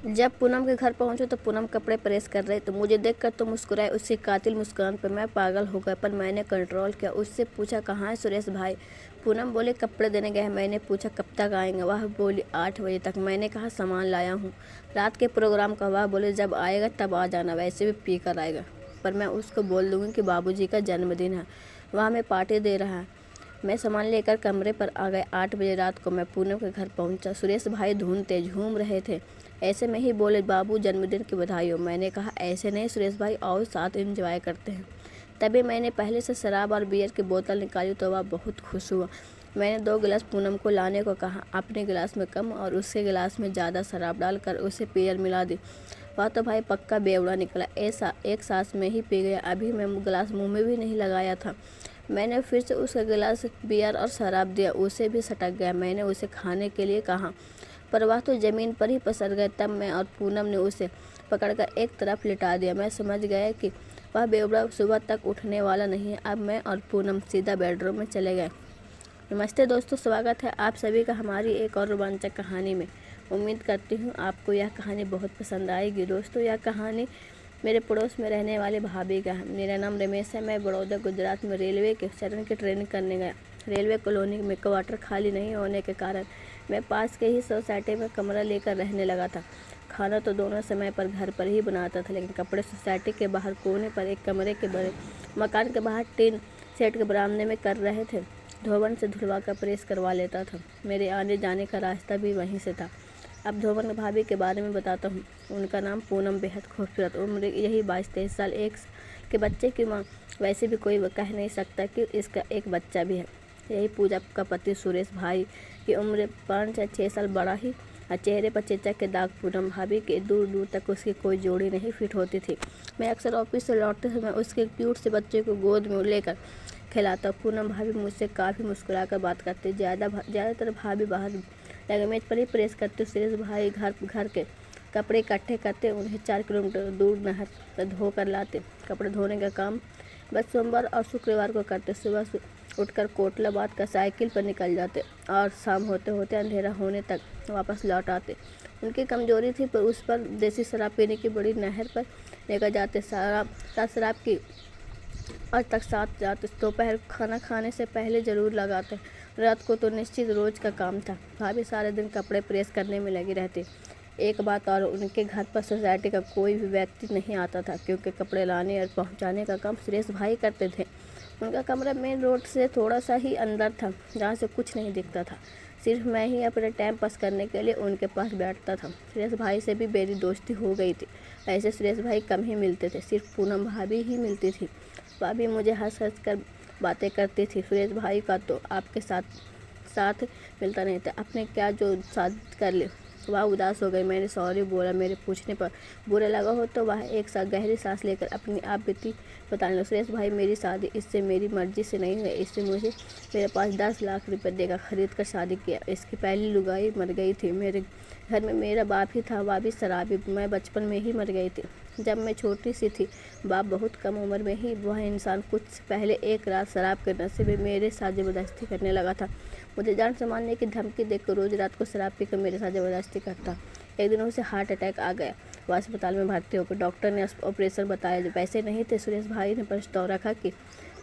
जब पूनम के घर पहुंचे तो पूनम कपड़े प्रेस कर रही तो मुझे देखकर तो मुस्कुराए। उसकी कातिल मुस्कान पर मैं पागल हो गया, पर मैंने कंट्रोल किया। उससे पूछा, कहाँ है सुरेश भाई? पूनम बोले, कपड़े देने गए हैं। मैंने पूछा, कब तक आएंगे? वह बोली, 8 बजे तक। मैंने कहा, सामान लाया हूँ रात के प्रोग्राम का। वह बोले, जब आएगा तब आ जाना, वैसे भी पी कर आएगा। पर मैं उसको बोल दूँगी कि बाबूजी का जन्मदिन है, वह हमें पार्टी दे रहा है। मैं सामान लेकर कमरे पर आ गए। 8 बजे रात को मैं पूनम के घर पहुंचा। सुरेश भाई ढूंढते झूम रहे थे। ऐसे में ही बोले, बाबू जन्मदिन की बधाई हो। मैंने कहा, ऐसे नहीं सुरेश भाई, आओ साथ एंजॉय करते हैं। तभी मैंने पहले से शराब और बियर की बोतल निकाली तो वह बहुत खुश हुआ। मैंने 2 गिलास पूनम को लाने को कहा। अपने गिलास में कम और उसके गिलास में ज़्यादा शराब डालकर उसे बियर मिला दी। वह तो भाई पक्का बेवड़ा निकला, ऐसा एक सांस में ही पी गया। अभी मैं गिलास मुंह में भी नहीं लगाया था, मैंने फिर से उसका गिलास बियर और शराब दिया। उसे भी सटक गया। मैंने उसे खाने के लिए कहा, पर वह तो ज़मीन पर ही पसर गए। तब मैं और पूनम ने उसे पकड़कर एक तरफ लिटा दिया। मैं समझ गया कि वह बेवड़ा सुबह तक उठने वाला नहीं है। अब मैं और पूनम सीधा बेडरूम में चले गए। नमस्ते दोस्तों, स्वागत है आप सभी का हमारी एक और रोमांचक कहानी में। उम्मीद करती हूँ आपको यह कहानी बहुत पसंद आएगी। दोस्तों, यह कहानी मेरे पड़ोस में रहने वाले भाभी का है। मेरा नाम रमेश है। मैं बड़ौदा गुजरात में रेलवे के चरण की ट्रेनिंग करने गया। रेलवे कॉलोनी में क्वार्टर खाली नहीं होने के कारण मैं पास के ही सोसाइटी में कमरा लेकर रहने लगा था। खाना तो दोनों समय पर घर पर ही बनाता था, लेकिन कपड़े सोसाइटी के बाहर कोने पर एक कमरे के बड़े मकान के बाहर टीन सेट के बरामदे में कर रहे थे। धोबन से धुलवा कर प्रेस करवा लेता था। मेरे आने जाने का रास्ता भी वहीं से था। अब धोबन भाभी के बारे में बताता हूँ। उनका नाम पूनम, बेहद खूबसूरत, उम्र यही 22-23 साल, एक के बच्चे की माँ। वैसे भी कोई कह नहीं सकता कि इसका एक बच्चा भी है। यही पूजा का पति सुरेश भाई की उम्र 5 या 6 साल बड़ा ही, और चेहरे पर चेचक के दाग। पूनम भाभी के दूर दूर तक उसकी कोई जोड़ी नहीं फिट होती थी। मैं अक्सर ऑफिस से लौटते समय उसके क्यूट से बच्चे को गोद में लेकर खिलाता। पूनम भाभी मुझसे काफ़ी मुस्कुरा कर बात करते। ज़्यादातर भाभी बाहर लगे मेज पर ही प्रेस करते। सुरेश भाई घर के कपड़े इकट्ठे करते, उन्हें 4 किलोमीटर दूर नहर पर धो कर लाते। कपड़े धोने का काम बस सोमवार और शुक्रवार को करते। सुबह उठकर कोटला बांध कर साइकिल पर निकल जाते और शाम होते होते अंधेरा होने तक वापस लौट आते। उनकी कमजोरी थी, पर उस पर देसी शराब पीने की बड़ी नहर पर लेकर जाते। शराब की आज तक साथ जाते। दोपहर खाना खाने से पहले ज़रूर लगाते। रात को तो निश्चित रोज का काम था। भाभी सारे दिन कपड़े प्रेस करने में लगी रहती। एक बात और, उनके घर पर सोसाइटी का कोई भी व्यक्ति नहीं आता था, क्योंकि कपड़े लाने और पहुंचाने का काम सुरेश भाई करते थे। उनका कमरा मेन रोड से थोड़ा सा ही अंदर था, जहाँ से कुछ नहीं दिखता था। सिर्फ मैं ही अपने टाइम पास करने के लिए उनके पास बैठता था। सुरेश भाई से भी मेरी दोस्ती हो गई थी। ऐसे सुरेश भाई कम ही मिलते थे, सिर्फ पूनम भाभी ही मिलती थी। भाभी मुझे हंस हंस कर बातें करती थी। सुरेश भाई का तो आपके साथ मिलता नहीं था, अपने क्या जो शादी कर ले। वह उदास हो गई। मैंने सॉरी बोला। मेरे पूछने पर बुरा लगा हो तो वह एक साथ गहरी सांस लेकर अपनी आप बीती बताने लगा। सुरेश भाई, मेरी शादी इससे मेरी मर्जी से नहीं है। इससे मुझे मेरे पास 10 लाख रुपए देकर खरीद कर शादी किया। इसकी पहली लुगाई मर गई थी। मेरे घर में मेरा बाप ही था, वह भी शराबी। मैं बचपन में ही मर गई थी, जब मैं छोटी सी थी। बाप बहुत कम उम्र में ही वह इंसान कुछ पहले एक रात शराब के नशे में मेरे साथ ज़बरदस्ती करने लगा था। मुझे जान से मारने की धमकी देकर रोज़ रात को शराब पीकर मेरे साथ ज़बरदस्ती करता। एक दिन उसे हार्ट अटैक आ गया। वह अस्पताल में भर्ती हो गई। डॉक्टर ने ऑपरेशन बताया। जो पैसे नहीं थे, सुरेश भाई ने प्रस्ताव रखा कि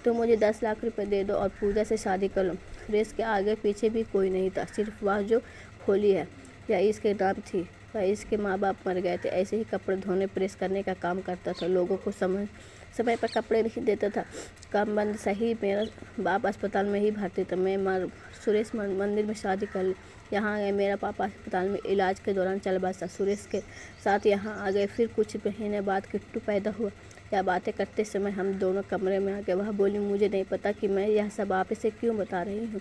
तुम मुझे 10 लाख रुपए दे दो और पूजा से शादी कर लो। सुरेश के आगे पीछे भी कोई नहीं था, सिर्फ वह जो खोली है या इसके नाम थी। वह इसके माँ बाप मर गए थे। ऐसे ही कपड़े धोने प्रेस करने का काम करता था। लोगों को समय पर कपड़े नहीं देता था। काम बंद सही, मेरा बाप अस्पताल में ही भर्ती था। सुरेश मंदिर में शादी कर ली। यहाँ आ गए। मेरा पापा अस्पताल में इलाज के दौरान चल बसा। सुरेश के साथ यहाँ आ गए। फिर कुछ महीने बाद किट्टू पैदा हुआ। यह बातें करते समय हम दोनों कमरे में आ गए। वह बोली, मुझे नहीं पता कि मैं यह सब आप इसे क्यों बता रही हूँ।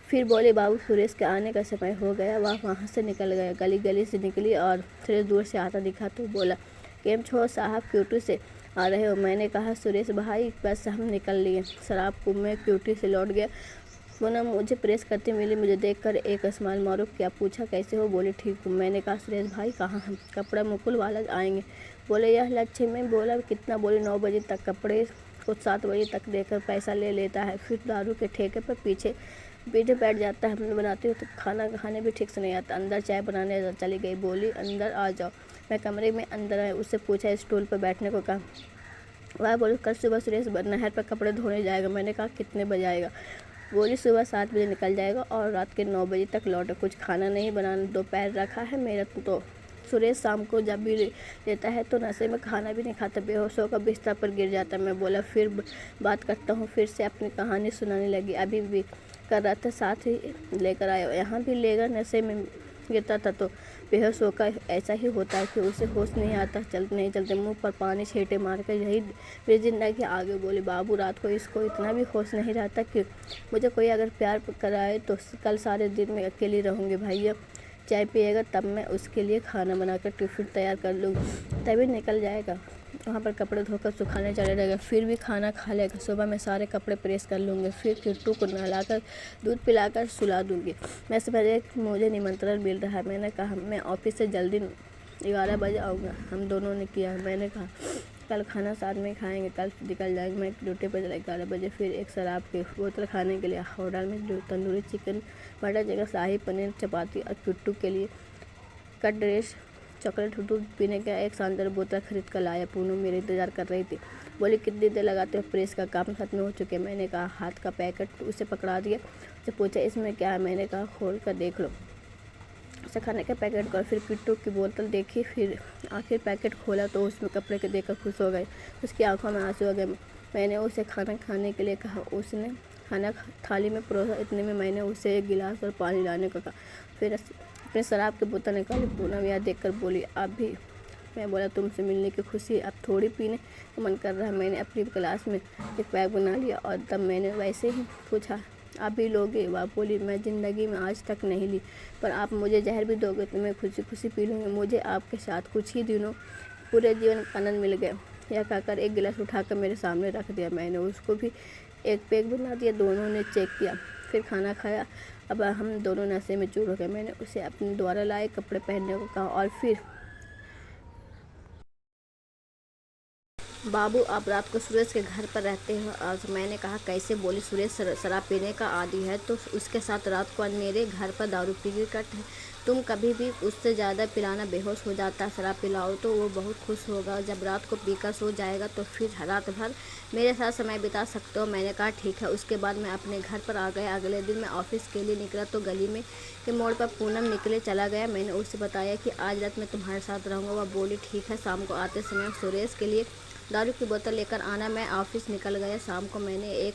फिर बोले, बाबू सुरेश के आने का समय हो गया। वह वहाँ से निकल गया। गली से निकली और सुरेश दूर से आता दिखा तो बोला, केम छो साहब, क्यूटी से आ रहे हो? मैंने कहा, सुरेश भाई बस हम निकल लिए। शराब को मैं क्यूटी से लौट गया। पूनम मुझे प्रेस करती मिली। मुझे देखकर एक स्माइल मारो किया। पूछा, कैसे हो? बोले, ठीक हूँ। मैंने कहा, सुरेश भाई कहाँ हैं? कपड़ा मुकुल वाला आएंगे। बोले, यह लक्ष्य में। बोला, कितना? बोले, 9 बजे तक। कपड़े को 7 बजे तक देकर पैसा ले लेता है, फिर दारू के ठेके पर पीछे पीछे बैठ जाता है। मैं बनाती हूँ तो खाना खाने भी ठीक से नहीं आता। अंदर चाय बनाने चली गई, बोली अंदर आ जाओ। मैं कमरे में अंदर आई, उससे पूछा स्टूल पर बैठने को कहा। वह बोली कल सुबह सुरेश नहर पर कपड़े धोने जाएगा। मैंने कहा कितने बजे आएगा? बोली सुबह 7 बजे निकल जाएगा और रात के 9 बजे तक लौटे। कुछ खाना नहीं बनाना, दोपहर रखा है मेरा तो। सुरेश शाम को जब भी लेता है तो नशे में खाना भी नहीं खाता, बेहोश होकर बिस्तर पर गिर जाता है। मैं बोला फिर बात करता हूँ। फिर से अपनी कहानी सुनाने लगी। अभी भी कर रहा था, साथ ही लेकर आया। यहाँ भी लेगा, नशे में गिरता था तो बेहोश होकर ऐसा ही होता है कि उसे होश नहीं आता, चलते मुंह पर पानी छींटे मारकर यही मेरी जिंदगी आगे। बोली बाबू रात को इसको इतना भी होश नहीं रहता कि मुझे कोई अगर प्यार कराए तो कल सारे दिन मैं अकेली रहूँगी। भैया चाय पिएगा तब मैं उसके लिए खाना बनाकर टिफ़िन तैयार कर लूँगी, तभी निकल जाएगा। वहाँ पर कपड़े धोकर सुखाने चले जाएगा, फिर भी खाना खा लेगा। सुबह मैं सारे कपड़े प्रेस कर लूँगी, फिर किट्टू को नहलाकर दूध पिलाकर सुला दूँगी। मैं समझे मुझे निमंत्रण मिल रहा है। मैंने कहा मैं ऑफिस से जल्दी 11 बजे आऊँगा। हम दोनों ने किया। मैंने कहा कल खाना साथ में खाएंगे, कल निकल जाएंगे। मैं ड्यूटी पर चला 11 बजे। फिर एक शराब की बोतल खाने के लिए होटल में तंदूरी चिकन, बटर चिकन, शाही पनीर, चपाती और किट्टू के लिए कट ड्रेस, चॉकलेट, दूध पीने का एक शानदार बोतल खरीद कर लाया। पूनम मेरे इंतज़ार कर रही थी। बोली कितनी देर लगाते हो? प्रेस का काम खत्म हो चुके। मैंने कहा हाथ का पैकेट उसे पकड़ा दिया। उससे पूछा इसमें क्या है? मैंने कहा खोल कर देख लो। उसे खाने का पैकेट कर, फिर किट्टू की बोतल देखी, फिर आखिर पैकेट खोला तो उसमें कपड़े के देखकर खुश हो गए। उसकी आंखों में आंसू आ गए। मैंने उसे खाना खाने के लिए कहा, उसने खाना थाली में परोसा। इतने में मैंने उसे एक गिलास और पानी लाने को कहा। फिर अपने शराब की बोतल निकाली। पूनम यह देखकर बोली अब भी? मैं बोला तुमसे मिलने की खुशी अब थोड़ी पीने का मन कर रहा है। मैंने अपनी क्लास में एक पैक बना लिया और तब मैंने वैसे ही पूछा आप भी लोगे? वह बोली मैं ज़िंदगी में आज तक नहीं ली, पर आप मुझे जहर भी दोगे तो मैं खुशी खुशी पी लूँगी। मुझे आपके साथ कुछ ही दिनों पूरे जीवन का आनंद मिल गया। यह कहकर एक गिलास उठाकर मेरे सामने रख दिया। मैंने उसको भी एक पैक बना दिया। दोनों ने चेक किया, फिर खाना खाया। अब हम दोनों नशे में चूर हो गए। मैंने उसे अपने द्वारा लाए कपड़े पहनने को कहा और फिर बाबू आप रात को सुरेश के घर पर रहते हो आज? मैंने कहा कैसे? बोली सुरेश शराब पीने का आदी है तो उसके साथ रात को मेरे घर पर दारू पी कर तुम कभी भी उससे ज़्यादा पिलाना, बेहोश हो जाता। शराब पिलाओ तो वो बहुत खुश होगा। जब रात को पीकर सो जाएगा तो फिर रात भर मेरे साथ समय बिता सकते हो। मैंने कहा ठीक है। उसके बाद मैं अपने घर पर आ गया। अगले दिन मैं ऑफिस के लिए निकला तो गली में के मोड़ पर पूनम निकले चला गया। मैंने उससे बताया कि आज रात मैं तुम्हारे साथ रहूँगा। वह बोली ठीक है। शाम को आते समय सुरेश के लिए दारू की बोतल लेकर आना। मैं ऑफिस निकल गया। शाम को मैंने एक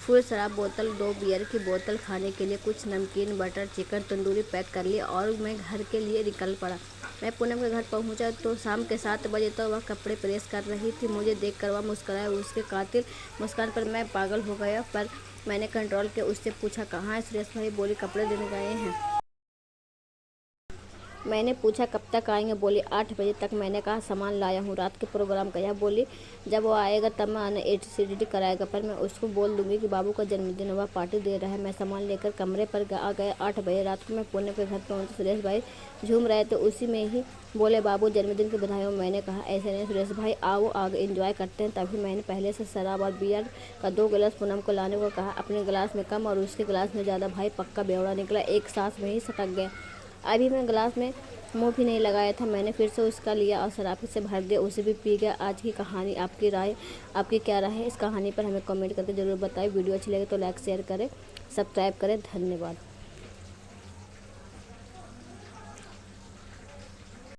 फुल शराब बोतल, 2 बियर की बोतल, खाने के लिए कुछ नमकीन, बटर चिकन, तंदूरी पैक कर लिया और मैं घर के लिए निकल पड़ा। मैं पूनम के घर पहुंचा तो शाम के 7 बजे तो वह कपड़े प्रेस कर रही थी। मुझे देखकर वह मुस्कुराया। उसके कातिल मुस्कान पर मैं पागल हो गया, पर मैंने कंट्रोल किया। उससे पूछा कहाँ है सुरेश भाई? बोली कपड़े देने गए हैं। मैंने पूछा कब तक आएंगे? बोली 8 बजे तक। मैंने कहा सामान लाया हूँ, रात के प्रोग्राम का। यह बोली जब वो आएगा तब मैं एसिडिटी कराएगा, पर मैं उसको बोल दूंगी कि बाबू का जन्मदिन, वह पार्टी दे रहा है। मैं सामान लेकर कमरे पर आ गया। 8 बजे रात को मैं पूनम के घर पहुँचा। सुरेश भाई झूम रहे थे, उसी में ही बोले बाबू जन्मदिन की बधाई हो। मैंने कहा ऐसे नहीं सुरेश भाई, आओ आगे एंजॉय करते हैं। तभी मैंने पहले से शराब और बियर का 2 गिलास पूनम को लाने को कहा। अपने गिलास में कम और उसके गिलास में ज़्यादा। भाई पक्का बेवड़ा निकला, एक सांस में ही सटक गया। अभी मैं गिलास में मुंह भी नहीं लगाया था। मैंने फिर से उसका लिया और शराब से भर दिया, उसे भी पी गया। आज की कहानी आपकी क्या राय है इस कहानी पर? हमें कमेंट करके ज़रूर बताएं। वीडियो अच्छी लगे तो लाइक शेयर करें, सब्सक्राइब करें। धन्यवाद।